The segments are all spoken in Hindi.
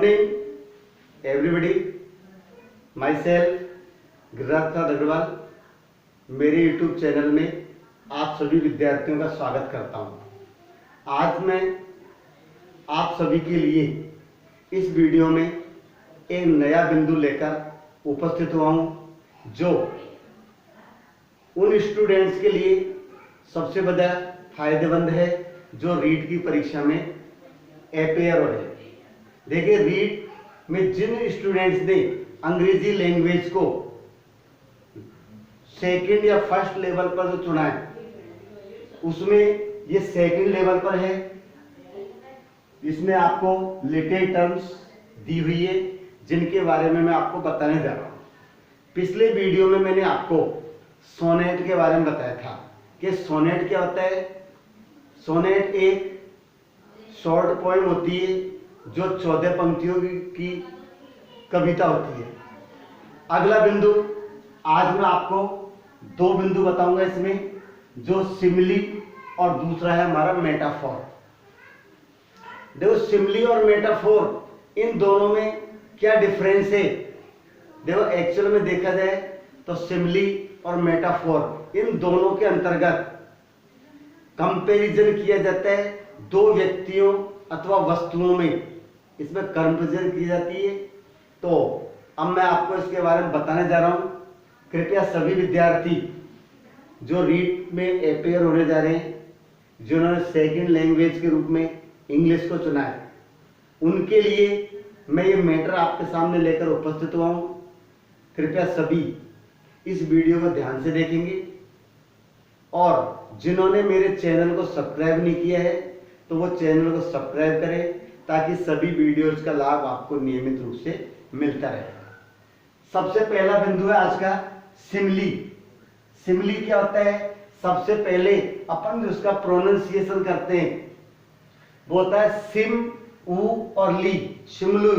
Morning everybody, myself Giriraj Prasad Agrawal. मेरे यूट्यूब चैनल में आप सभी विद्यार्थियों का स्वागत करता हूं। आज मैं आप सभी के लिए इस वीडियो में एक नया बिंदु लेकर उपस्थित हुआ हूं, जो उन स्टूडेंट्स के लिए सबसे बड़ा फायदेमंद है जो रीट की परीक्षा में अपेयर हो रहे। देखिए, रीट में जिन स्टूडेंट्स ने अंग्रेजी लैंग्वेज को सेकंड या फर्स्ट लेवल पर जो चुना है, उसमें ये सेकंड लेवल पर है। इसमें आपको लिटरेरी टर्म्स दी हुई है जिनके बारे में मैं आपको बताने जा रहा हूँ। पिछले वीडियो में मैंने आपको सोनेट के बारे में बताया था कि सोनेट क्या होता है। सोनेट एक शॉर्ट पोएम होती है जो 14 पंक्तियों की कविता होती है। अगला बिंदु, आज मैं आपको दो बिंदु बताऊंगा इसमें, जो सिमिली और दूसरा है हमारा मेटाफोर। देखो, सिमिली और मेटाफोर इन दोनों में क्या डिफरेंस है। देखो, एक्चुअल में देखा जाए तो सिमिली और मेटाफोर इन दोनों के अंतर्गत कंपैरिजन किया जाता है दो व्यक्तियों अथवा वस्तुओं में, इसमें कंपैरिजन की जाती है। तो अब मैं आपको इसके बारे में बताने जा रहा हूं। कृपया सभी विद्यार्थी जो रीट में अपेयर होने जा रहे हैं, जिन्होंने सेकंड लैंग्वेज के रूप में इंग्लिश को चुना है, उनके लिए मैं ये मैटर आपके सामने लेकर उपस्थित हुआ हूं। कृपया सभी इस वीडियो को ध्यान से देखेंगे, और जिन्होंने मेरे चैनल को सब्सक्राइब नहीं किया है तो वो चैनल को सब्सक्राइब करें, ताकि सभी वीडियोज का लाभ आपको नियमित रूप से मिलता रहे। सबसे पहला बिंदु है आज का सिमिली। सिमिली क्या होता है? सबसे पहले अपन जो उसका प्रोनाउंसिएशन करते हैं वो होता है सिम, ऊ और ली, शिमलू।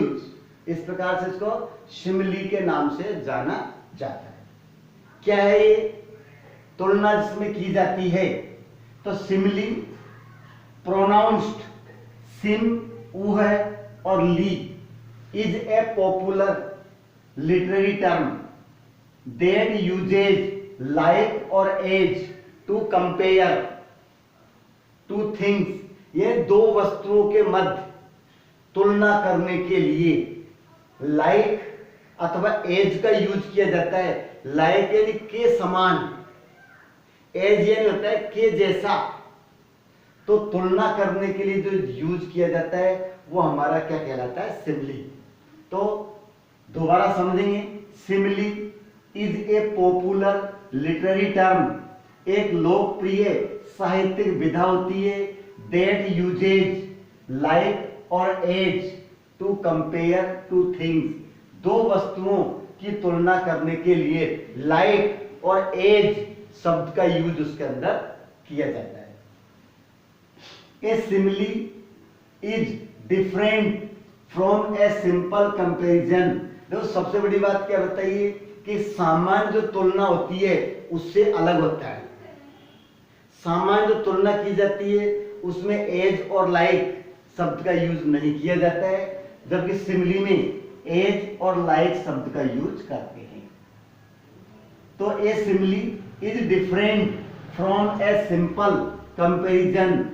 इस प्रकार से इसको शिमली के नाम से जाना जाता है। क्या है ये? तुलना जिसमें की जाती है। तो सिमिली प्रोनाउंस्ड सिम, ऊ है और ली is a popular literary term that uses like or as to compare two things. ये दो वस्तुओं के मध्य तुलना करने के लिए लाइक अथवा एज का यूज किया जाता है। लाइक यानी के समान, एज यानी होता है के जैसा। तो तुलना करने के लिए जो यूज किया जाता है वो हमारा क्या कहलाता है? सिमिली। तो दोबारा समझेंगे, simile is a popular literary term, एक लोकप्रिय साहित्यिक विधा होती है that uses like or as to compare two things. दो वस्तुओं की तुलना करने के लिए लाइक और एज शब्द का यूज उसके अंदर किया जाता है। A simile is different from a simple comparison। देखो, सबसे बड़ी बात क्या बताइए कि सामान्य जो तुलना होती है उससे अलग होता है। सामान्य जो तुलना की जाती है उसमें एज और लाइक शब्द का यूज नहीं किया जाता है, जबकि सिमिली में एज और लाइक शब्द का यूज करते हैं। तो a simile is different from a simple comparison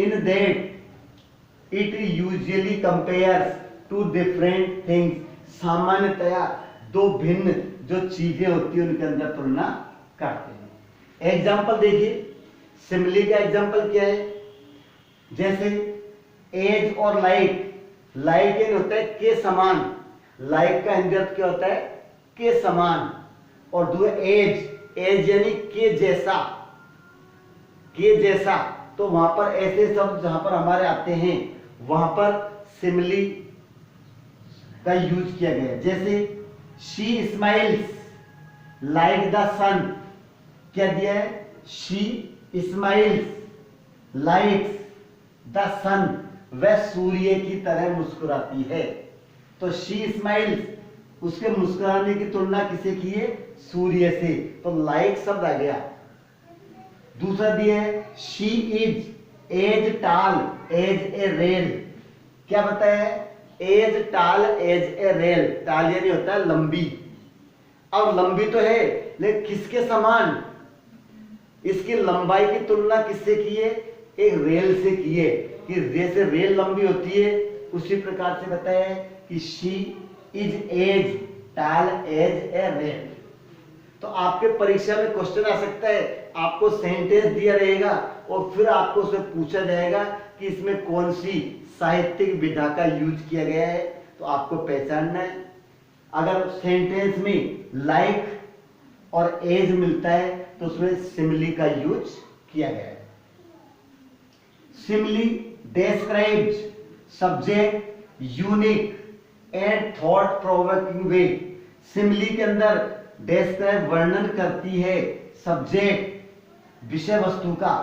in that it usually compares to different things। सामान्यतया दो भिन्न जो चीजें होती है उनके अंदर तुलना करते हैं। एग्जाम्पल देखिए, सिमिली का एग्जाम्पल क्या है? जैसे एज और लाइक। लाइक यानी होता है के समान, लाइक का हिंदी अर्थ क्या होता है? के समान। और दो एज, एज यानी के जैसा, के जैसा। तो वहां पर ऐसे शब्द जहां पर हमारे आते हैं वहां पर सिमिली का यूज किया गया है। जैसे शी स्माइल्स लाइक द सन। क्या दिया है? शी स्माइल्स लाइक द सन, वह सूर्य की तरह मुस्कुराती है। तो शी स्माइल्स, उसके मुस्कुराने की तुलना किसे की है? सूर्य से। तो लाइक शब्द आ गया। दूसरा दिया है शी इज एज टाल एज ए रेल। क्या बताया है? एज टाल एज ए रेल, टाल यानी होता है लंबी। अब लंबी तो है लेकिन किसके समान, इसकी लंबाई की तुलना किससे की है, एक रेल से की है, कि जैसे रेल लंबी होती है उसी प्रकार से बताया है कि शी इज एज टाल एज ए रेल। तो आपके परीक्षा में क्वेश्चन आ सकता है, आपको सेंटेंस दिया रहेगा और फिर आपको उससे पूछा जाएगा कि इसमें कौन सी साहित्यिक विधा का यूज किया गया है, तो आपको पहचानना है। अगर सेंटेंस में लाइक और एज मिलता है तो उसमें सिमिली का यूज किया गया है। Simile describes subject unique and thought provoking way. Simile के अंदर describe वर्णन करती है सब्जेक्ट विषय वस्तु का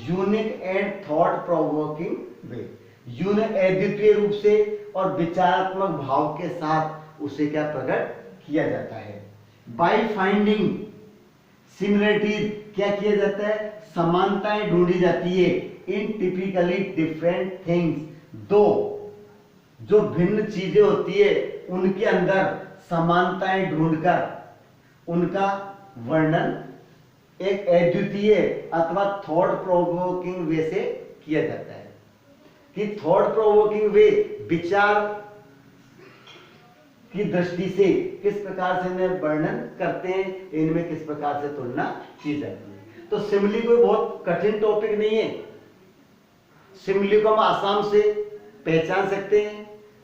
unique and thought provoking way, unique अद्वितीय रूप से और विचारात्मक भाव के साथ उसे क्या प्रकट किया जाता है। बाय फाइंडिंग सिमिलरिटीज क्या किया जाता है, समानताएं ढूंढी जाती है इन टिपिकली डिफरेंट थिंग्स, दो जो भिन्न चीजें होती है उनके अंदर समानताएं ढूंढकर उनका वर्णन एक अद्वितीय अथवा थॉट प्रोवोकिंग वे से किया जाता है। कि थॉट प्रोवोकिंग वे विचार की दृष्टि से किस प्रकार से इन्हें वर्णन करते हैं, इनमें किस प्रकार से तुलना की जाती है। तो सिमिली कोई बहुत कठिन टॉपिक नहीं है, सिमिली को हम आसाम से पहचान सकते हैं।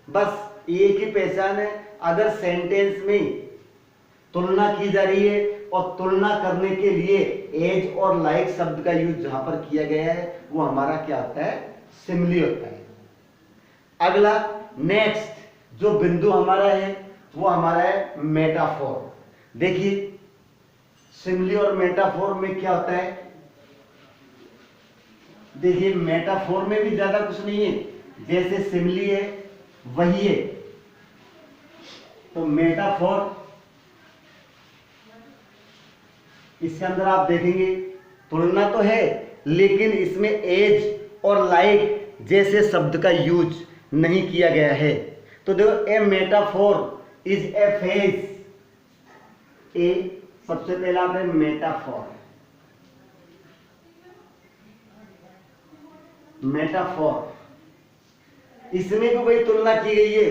बस एक ही पहचान है, अगर सेंटेंस में तुलना की जा रही है और तुलना करने के लिए एज और लाइक शब्द का यूज जहां पर किया गया है वो हमारा क्या होता है, सिमिली होता है। अगला नेक्स्ट जो बिंदु हमारा है वो हमारा है मेटाफोर। देखिए सिमिली और मेटाफोर में क्या होता है, देखिए मेटाफोर में भी ज्यादा कुछ नहीं है, जैसे सिमिली है वही है। तो मेटाफोर इसके अंदर आप देखेंगे तुलना तो है लेकिन इसमें एज और लाइक जैसे शब्द का यूज नहीं किया गया है। तो देखो ए मेटाफोर इज ए फेज, ए सबसे पहला आपने मेटाफोर, मेटाफोर इसमें भी वही तुलना की गई है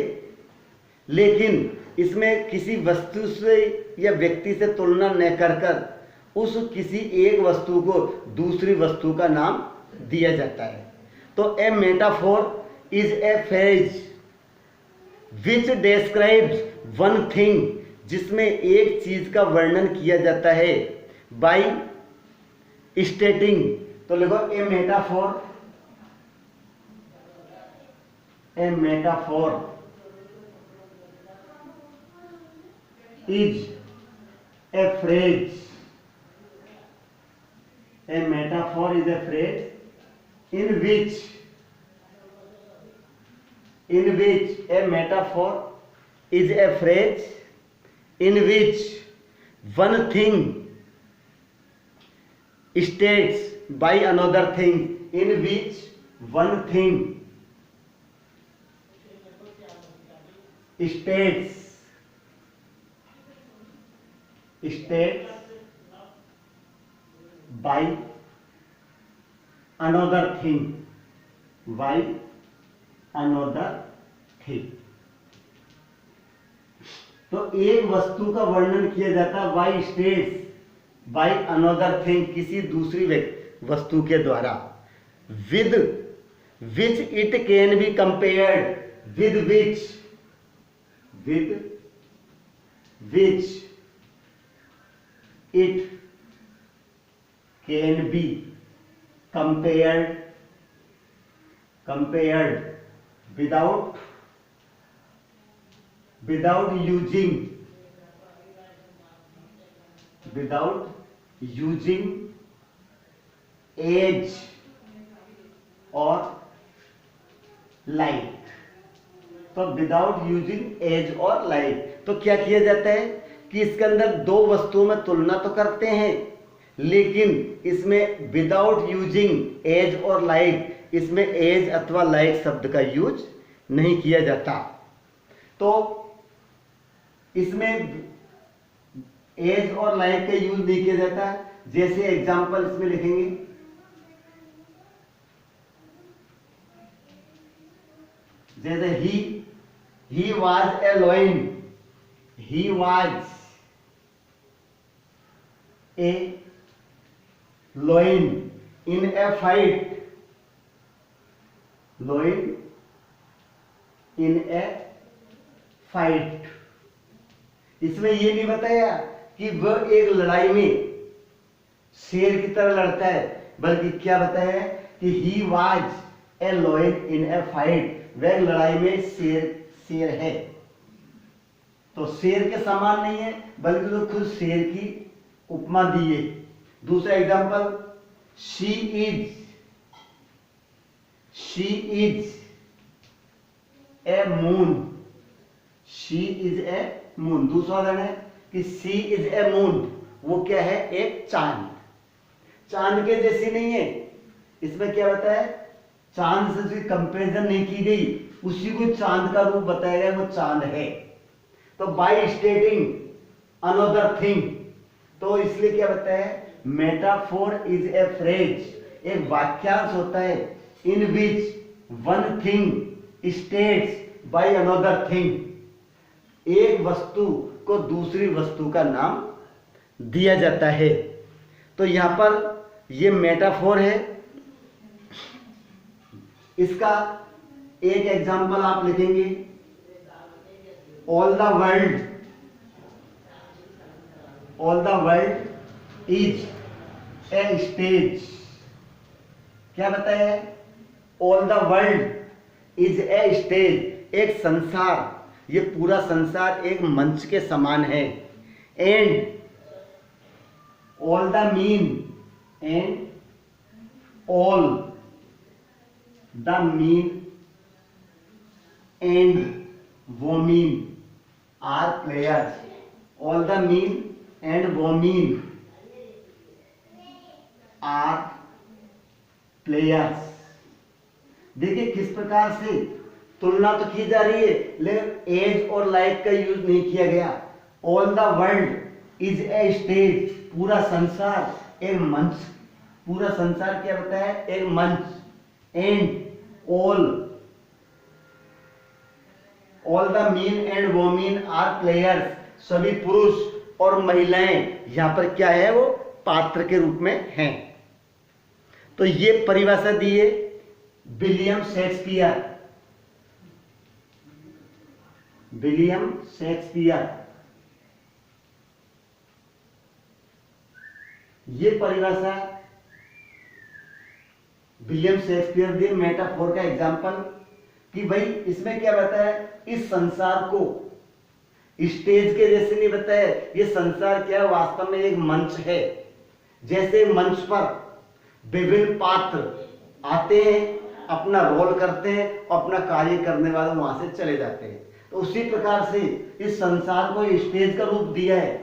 लेकिन इसमें किसी वस्तु से या व्यक्ति से तुलना न कर उस किसी एक वस्तु को दूसरी वस्तु का नाम दिया जाता है। तो a metaphor is a phrase which describes one thing, जिसमें एक चीज का वर्णन किया जाता है बाय स्टेटिंग। तो लिखो a metaphor, a metaphor is a phrase, a metaphor is a phrase in which a metaphor is a phrase in which one thing states by another thing, in which one thing states by another thing, by another thing। तो एक वस्तु का वर्णन किया जाता है by states by another thing, किसी दूसरी वस्तु के द्वारा, with which it can be compared, with which it can be compared without using age or like। तो विदाउट यूजिंग एज और लाइक, तो क्या किया जाता है कि इसके अंदर दो वस्तुओं में तुलना तो करते हैं लेकिन इसमें विदाउट यूजिंग एज और लाइक, इसमें एज अथवा लाइक शब्द का यूज नहीं किया जाता। तो इसमें एज और लाइक का यूज नहीं किया जाता है। जैसे एग्जांपल इसमें लिखेंगे, जैसे he was a lion, he was a lion in a fight, lion in a fight. इसमें ये नहीं बताया कि वह एक लड़ाई में शेर की तरह लड़ता है, बल्कि क्या बताया कि ही was A lion in a fight, वह लड़ाई में शेर है। तो शेर के समान नहीं है, बल्कि तो खुद शेर की उपमा दी है। दूसरा example, she is a moon, she is a moon. दूसरा उदाहरण है कि सी इज ए मून, वो क्या है, एक चांद। चांद के जैसी नहीं है। इसमें क्या बताया, चांद से कोई कंपेरिजन नहीं की गई, उसी को चांद का रूप बताया गया, वो चांद है। तो बाय स्टेटिंग अनदर थिंग, तो इसलिए क्या बताया, मेटाफोर इज ए फ्रेज, एक वाक्यांश होता है in which one thing states by another thing, एक वस्तु को दूसरी वस्तु का नाम दिया जाता है। तो यहां पर ये मेटाफोर है। इसका एक एग्जांपल आप लिखेंगे, all the world is a stage. क्या बताया, all the world is a stage, एक संसार, ये पूरा संसार एक मंच के समान है। And all the men and women are players, all the men and women are players. देखिए किस प्रकार से तुलना तो की जा रही है, लेकिन एज और लाइक का यूज नहीं किया गया। All the world is a stage, पूरा संसार एक मंच, पूरा संसार क्या होता है, एक मंच। And all the men and women are players, सभी पुरुष और महिलाएं यहां पर क्या है, वो पात्र के रूप में हैं। तो ये परिभाषा दी है विलियम शेक्सपियर। ये परिभाषा विलियम शेक्सपियर दिए मेटाफोर का एग्जांपल, कि भाई इसमें क्या बताया, इस संसार को स्टेज के जैसे नहीं बताया, ये संसार क्या है, वास्तव में एक मंच है। जैसे मंच पर विभिन्न पात्र आते हैं, अपना रोल करते हैं, अपना कार्य करने वाले वहां से चले जाते हैं। तो उसी प्रकार से इस संसार को स्टेज का रूप दिया है,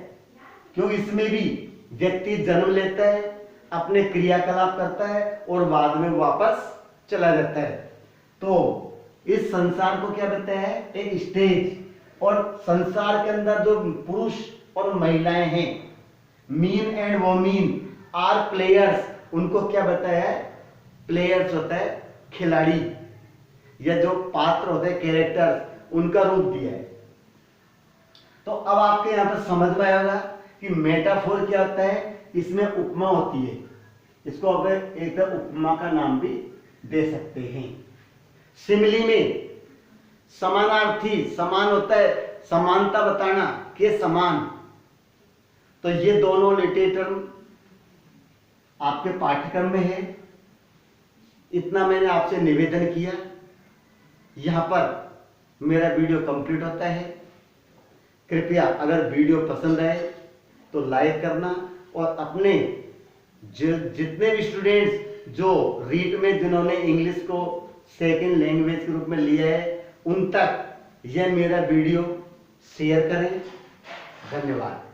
क्योंकि इसमें भी व्यक्ति जन्म लेता है, अपने क्रियाकलाप करता है और बाद में वापस चला जाता है। तो इस संसार को क्या बताया है, एक स्टेज। और संसार के अंदर जो पुरुष और महिलाएं हैं, mean and women are players, उनको क्या बताया है, प्लेयर्स होता है खिलाड़ी, या जो पात्र होते हैं कैरेक्टर्स, उनका रूप दिया है। तो अब आपके यहां पर समझ में आएगा कि मेटाफोर क्या होता है, इसमें उपमा होती है। इसको अब एक उपमा का नाम भी दे सकते हैं। सिमिली में समानार्थी, समान होता है, समानता बताना के समान। तो ये दोनों लिटरेचर आपके पाठ्यक्रम में है। इतना मैंने आपसे निवेदन किया। यहां पर मेरा वीडियो कंप्लीट होता है। कृपया अगर वीडियो पसंद आए तो लाइक करना, और अपने जितने भी स्टूडेंट्स जो रीट में जिन्होंने इंग्लिश को सेकेंड लैंग्वेज के रूप में लिया है, उन तक यह मेरा वीडियो शेयर करें। धन्यवाद।